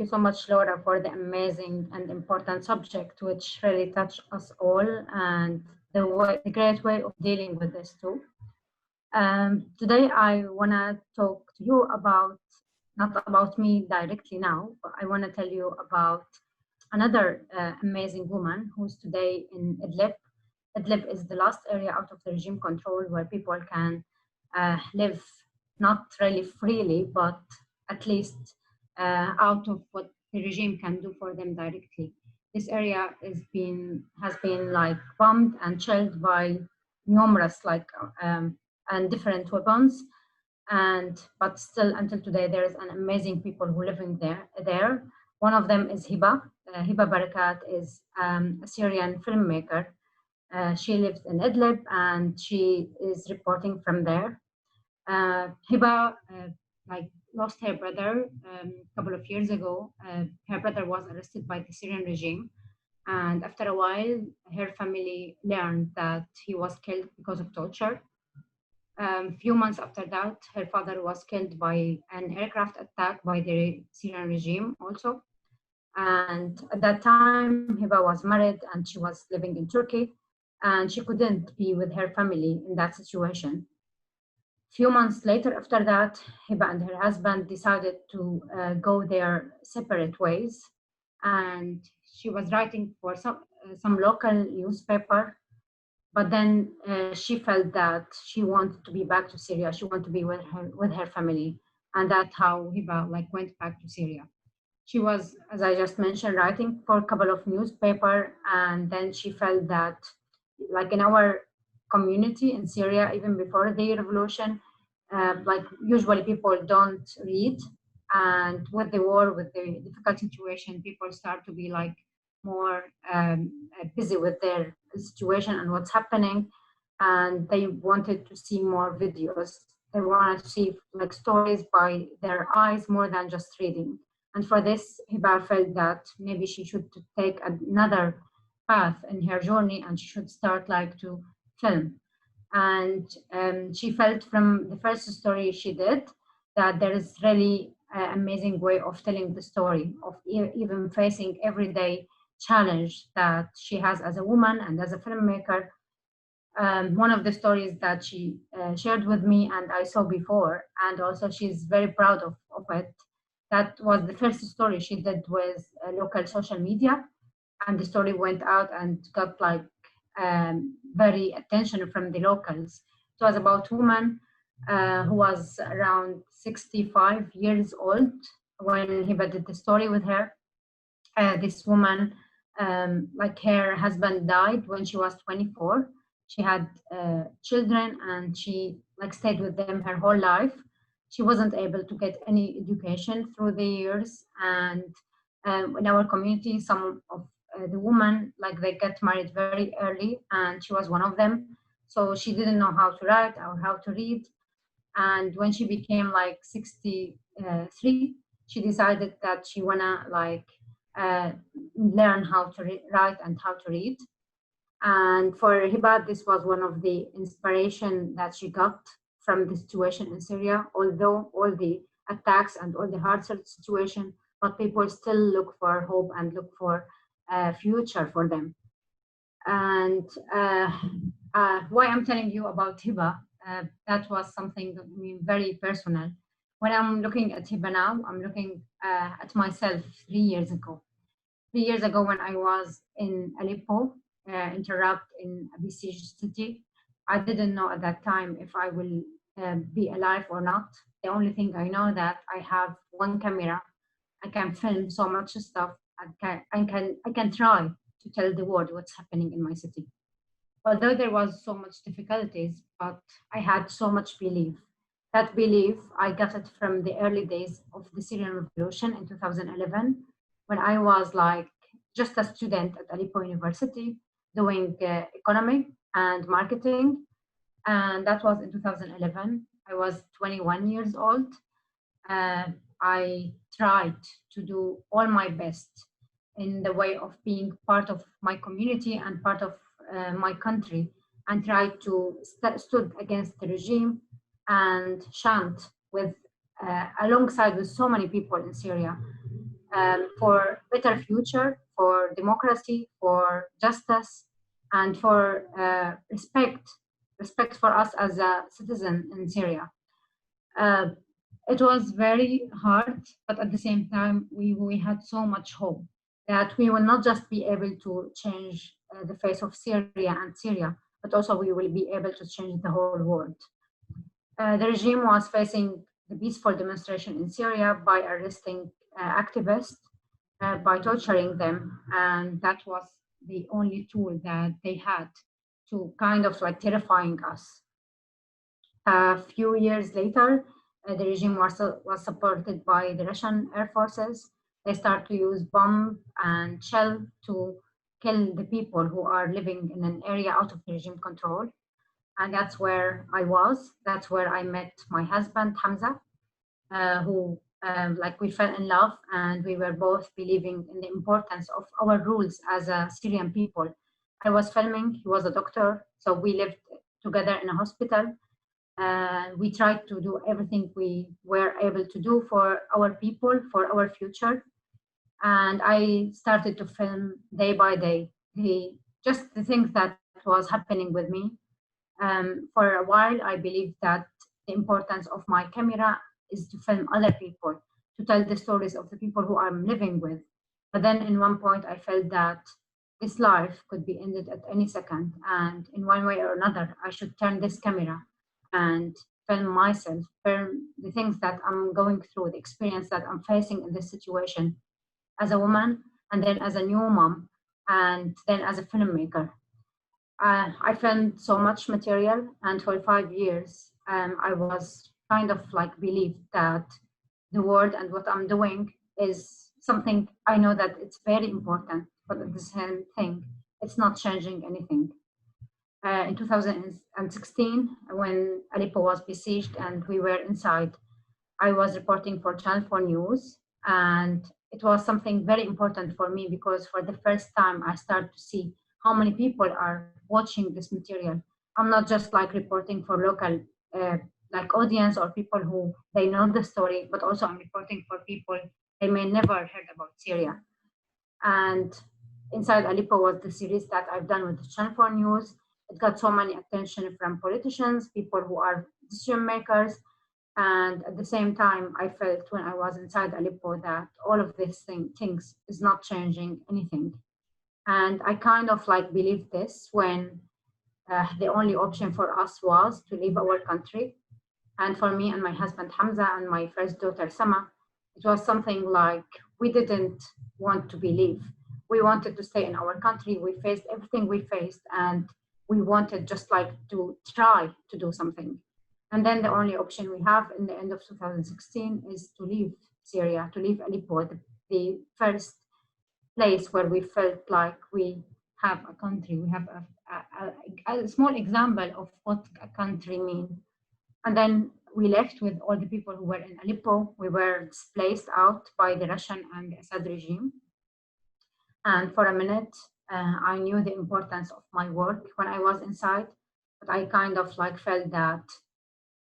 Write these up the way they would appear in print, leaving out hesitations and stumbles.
you so much, Laura, for the amazing and important subject, which really touched us all, and the great way of dealing with this too. Today, I want to talk to you about, not about me directly now, but I want to tell you about another amazing woman who's today in Idlib. Idlib is the last area out of the regime control where people can live not really freely, but at least out of what the regime can do for them directly. This area has been like bombed and shelled by numerous and different weapons, but still until today there is an amazing people who living there. One of them is Hiba. Hiba Barakat is a Syrian filmmaker. She lives in Idlib and she is reporting from there. Hiba lost her brother a couple of years ago. Her brother was arrested by the Syrian regime, and after a while, her family learned that he was killed because of torture. Few months after that, her father was killed by an aircraft attack by the Syrian regime also. And at that time, Hiba was married and she was living in Turkey, and she couldn't be with her family in that situation. Few months later after that, Hiba and her husband decided to go their separate ways, and she was writing for some local newspaper, but then she felt that she wanted to be back to Syria. She wanted to be with her family, and that's how Hiba went back to Syria. She was, as I just mentioned, writing for a couple of newspaper, and then she felt that, like in our community in Syria, even before the revolution, usually people don't read, and with the war, with the difficult situation, people start to be more busy with their situation and what's happening, and they wanted to see more videos. They wanted to see stories by their eyes more than just reading. And for this, Hiba felt that maybe she should take another path in her journey, and she should start to film. And she felt from the first story she did that there is really an amazing way of telling the story, of even facing everyday challenge that she has as a woman and as a filmmaker. One of the stories that she shared with me and I saw before, and also she's very proud of it, that was the first story she did with local social media, and the story went out and got very attention from the locals. It was about a woman who was around 65 years old when Hiba did the story with her. This woman, her husband died when she was 24. She had children and she stayed with them her whole life. She wasn't able to get any education through the years, and in our community, some of the women they get married very early, and she was one of them. So she didn't know how to write or how to read, and when she became 63, she decided that she wanna learn how to write and how to read. And for Hiba, this was one of the inspiration that she got from the situation in Syria, although all the attacks and all the hard situation, but people still look for hope and look for a future for them. And why I'm telling you about Hiba, that was something very personal. When I'm looking at Hiba now, I'm looking at myself 3 years ago. 3 years ago when I was in Aleppo, interrupt in a besieged city, I didn't know at that time if I will be alive or not. The only thing I know that I have one camera. I can film so much stuff. I can try to tell the world what's happening in my city. Although there was so much difficulties, but I had so much belief. That belief, I got it from the early days of the Syrian Revolution in 2011, when I was just a student at Aleppo University doing economy and marketing. And that was in 2011. I was 21 years old. I tried to do all my best in the way of being part of my community and part of my country, and tried to stood against the regime and chant with alongside with so many people in Syria. for better future, for democracy, for justice, and for respect for us as a citizen in Syria. Uh, it was very hard, but at the same time, we had so much hope that we will not just be able to change the face of Syria and Syria, but also we will be able to change the whole world. The regime was facing the peaceful demonstration in Syria by arresting activists, by torturing them, and that was the only tool that they had to kind of like terrifying us. A few years later, the regime was supported by the Russian air forces. They start to use bomb and shell to kill the people who are living in an area out of the regime control. And that's where I was. That's where I met my husband, Hamza, who like we fell in love, and we were both believing in the importance of our rules as a Syrian people. I was filming, he was a doctor, so we lived together in a hospital. We tried to do everything we were able to do for our people, for our future. And I started to film day by day, just the things that was happening with me. For a while, I believed that the importance of my camera is to film other people, to tell the stories of the people who I'm living with. But then in one point, I felt that this life could be ended at any second. And in one way or another, I should turn this camera and film myself, film the things that I'm going through, the experience that I'm facing in this situation as a woman, and then as a new mom, and then as a filmmaker. I filmed so much material, and for 5 years, I was kind of like believed that the word and what I'm doing is something I know that it's very important, but at the same thing, it's not changing anything. In 2016, when Aleppo was besieged and we were inside, I was reporting for Channel 4 News, and it was something very important for me because for the first time I started to see how many people are watching this material. I'm not just like reporting for local like audience or people who they know the story, but also I'm reporting for people they may never heard about Syria. And Inside Aleppo was the series that I've done with the Channel 4 News. It got so many attention from politicians, people who are decision makers, and at the same time, I felt when I was inside Aleppo that all of these things is not changing anything. And I kind of like believed this when the only option for us was to leave our country. And for me and my husband Hamza and my first daughter Sama, it was something like we didn't want to believe. We wanted to stay in our country. We faced everything we faced, and we wanted just like to try to do something. And then the only option we have in the end of 2016 is to leave Syria, to leave Aleppo, the first place where we felt like we have a country, we have a small example of what a country means. And then we left with all the people who were in Aleppo. We were displaced out by the Russian and the Assad regime. And for a minute, I knew the importance of my work when I was inside, but I kind of like felt that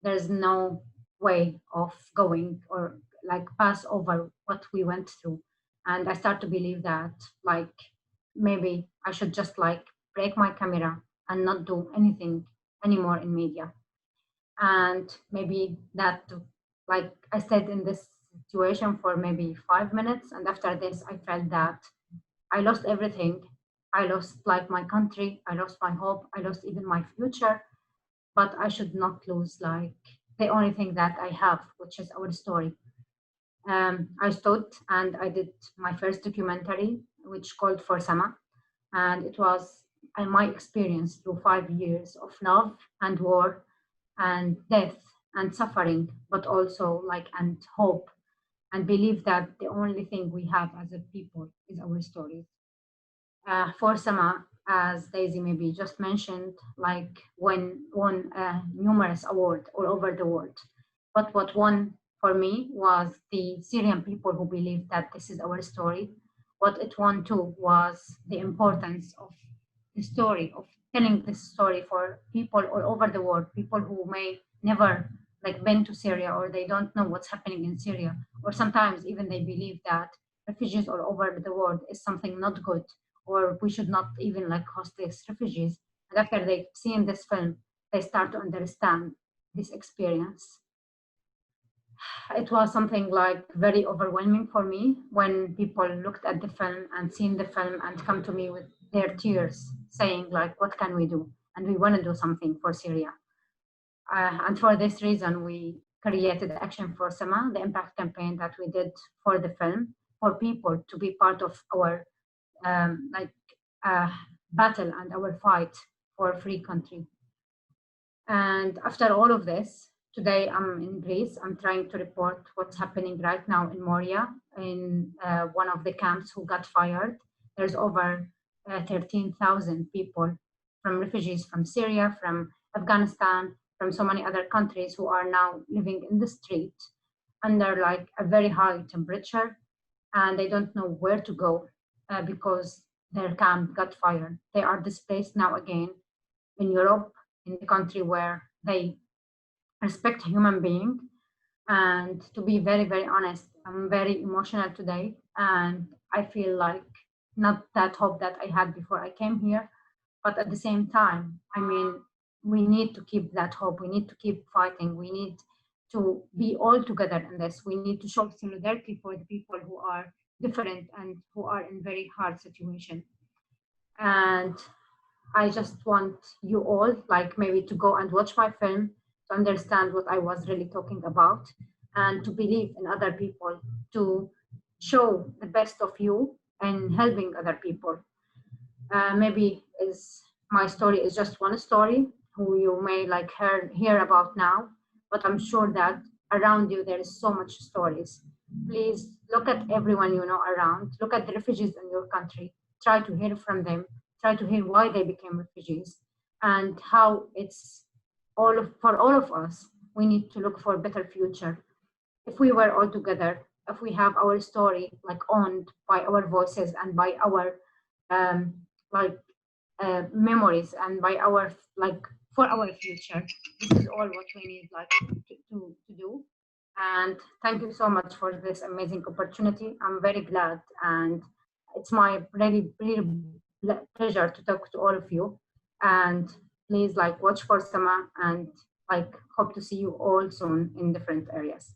there's no way of going or like pass over what we went through. And I start to believe that like maybe I should just like break my camera and not do anything anymore in media. And maybe that like I stayed in this situation for maybe 5 minutes, and after this I felt that I lost everything. I lost like my country, I lost my hope, I lost even my future, but I should not lose like the only thing that I have, which is our story. I stood and I did my first documentary, which called For Sama, and it was my experience through 5 years of love and war and death and suffering, but also like and hope, and believe that the only thing we have as a people is our stories. For Sama, as Daisy maybe just mentioned, like when won numerous awards all over the world. But what won for me was the Syrian people who believe that this is our story. What it won too was the importance of the story, of telling this story for people all over the world, people who may never like been to Syria or they don't know what's happening in Syria, or sometimes even they believe that refugees all over the world is something not good, or we should not even like host these refugees. And after they've seen this film, they start to understand this experience. It was something like very overwhelming for me when people looked at the film and seen the film and come to me with their tears saying like, what can we do? And we want to do something for Syria. And for this reason, we created Action for Sama, the impact campaign that we did for the film, for people to be part of our battle and our fight for a free country. And after all of this, today I'm in Greece. I'm trying to report what's happening right now in Moria, in one of the camps who got fired. There's over 13,000 people from refugees from Syria, from Afghanistan, from so many other countries who are now living in the street under like a very high temperature, and they don't know where to go because their camp got fired. They are displaced now again in Europe, in the country where they respect human being. And to be very, very honest, I'm very emotional today, and I feel like not that hope that I had before I came here, but at the same time, I mean, we need to keep that hope. We need to keep fighting. We need to be all together in this. We need to show solidarity for the people who are different and who are in very hard situation. And I just want you all, like maybe to go and watch my film to understand what I was really talking about, and to believe in other people, to show the best of you and helping other people. Maybe is my story is just one story who you may like hear about now, but I'm sure that around you there is so much stories. Please look at everyone you know around, look at the refugees in your country, try to hear from them, try to hear why they became refugees, and how it's for all of us, we need to look for a better future. If we were all together, if we have our story like owned by our voices and by our um, memories and by our like for our future, this is all what we need like to do. And thank you so much for this amazing opportunity. I'm very glad, and it's my really pleasure to talk to all of you. And please like watch for Sama, and like hope to see you all soon in different areas.